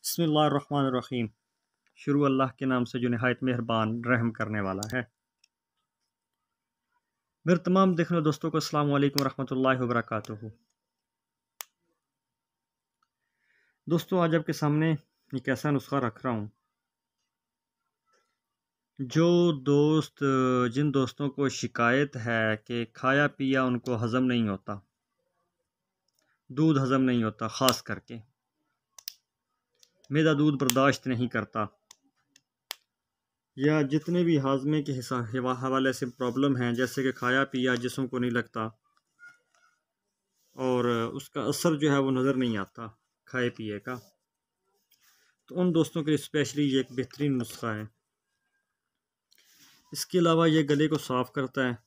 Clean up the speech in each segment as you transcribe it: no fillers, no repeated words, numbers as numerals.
बिस्मिल्लाहिर्रहमानिर्रहीम। शुरू अल्लाह के नाम से जो नहायत मेहरबान रहम करने वाला है। मेरे तमाम देखने वाले दोस्तों को अस्सलाम वालेकुम रहमतुल्लाहि व बरकातुहू। दोस्तों, आज आपके सामने एक ऐसा नुस्खा रख रहा हूँ जो जिन दोस्तों को शिकायत है कि खाया पिया उनको हज़म नहीं होता, दूध हज़म नहीं होता, ख़ास करके मैदा दूध बर्दाश्त नहीं करता, या जितने भी हाजमे के हवाले से प्रॉब्लम हैं, जैसे कि खाया पिया जिस्म को नहीं लगता और उसका असर जो है वो नज़र नहीं आता खाए पिए का, तो उन दोस्तों के लिए स्पेशली ये एक बेहतरीन नुस्खा है। इसके अलावा ये गले को साफ़ करता है,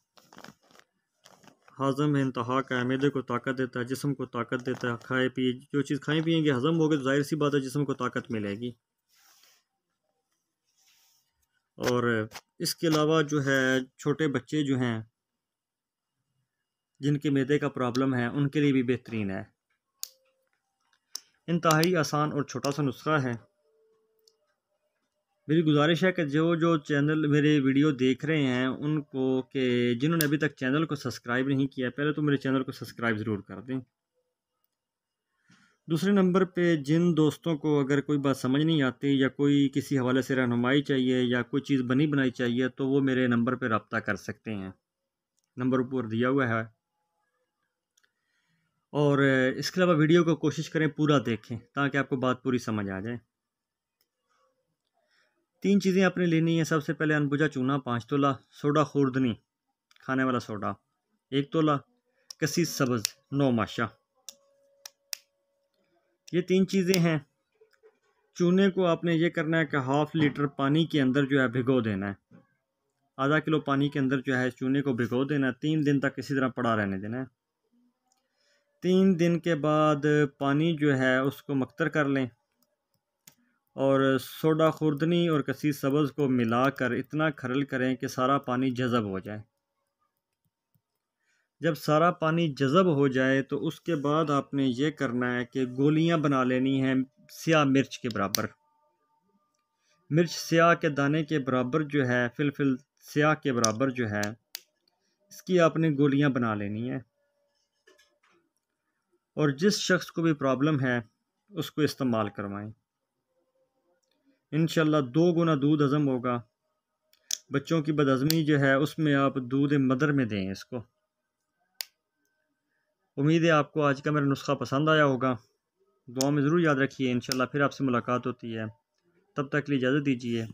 हाजम इंतहा का है, मैदे को ताकत देता है, जिस्म को ताकत देता है। खाए पिए जो चीज़ खाएँ पिएंगे हज़म होगी तो जाहिर सी बात है जिस्म को ताकत मिलेगी। और इसके अलावा जो है छोटे बच्चे जो हैं जिनके मैदे का प्रॉब्लम है उनके लिए भी बेहतरीन है। इंतहाई आसान और छोटा सा नुस्खा है। मेरी गुजारिश है कि जो चैनल मेरे वीडियो देख रहे हैं उनको कि जिन्होंने अभी तक चैनल को सब्सक्राइब नहीं किया, पहले तो मेरे चैनल को सब्सक्राइब ज़रूर कर दें। दूसरे नंबर पे जिन दोस्तों को अगर कोई बात समझ नहीं आती या कोई किसी हवाले से रहनुमाई चाहिए या कोई चीज़ बनी बनाई चाहिए तो वो मेरे नंबर पे रब्ता कर सकते हैं। नंबर ऊपर दिया हुआ है। और इसके अलावा वीडियो को कोशिश करें पूरा देखें ताकि आपको बात पूरी समझ आ जाए। 3 चीज़ें आपने लेनी है। सबसे पहले अनबुझा चूना 5 तोला, सोडा खुर्दनी खाने वाला सोडा 1 तोला, कसी सब्ज़ 9 माशा। ये 3 चीज़ें हैं। चूने को आपने ये करना है कि हाफ़ लीटर पानी के अंदर जो है भिगो देना है। आधा किलो पानी के अंदर जो है चूने को भिगो देना है। 3 दिन तक इसी तरह पड़ा रहने देना है। 3 दिन के बाद पानी जो है उसको मख्तर कर लें और सोडा खुर्दनी और कसी सब्ज़ को मिलाकर इतना खरल करें कि सारा पानी जज़ब हो जाए। जब सारा पानी जज़ब हो जाए तो उसके बाद आपने ये करना है कि गोलियां बना लेनी हैं स्याह मिर्च के बराबर। मिर्च स्याह के दाने के बराबर जो है, फिल स्याह के बराबर जो है, इसकी आपने गोलियां बना लेनी है। और जिस शख्स को भी प्रॉब्लम है उसको इस्तेमाल करवाएं। इंशाल्लाह 2 गुना दूध हज़म होगा। बच्चों की बदहज़मी जो है उसमें आप दूध मदर में दें इसको। उम्मीद है आपको आज का मेरा नुस्खा पसंद आया होगा। दुआ में ज़रूर याद रखिए। इंशाल्लाह फिर आपसे मुलाकात होती है। तब तक के लिए इजाज़त दीजिए।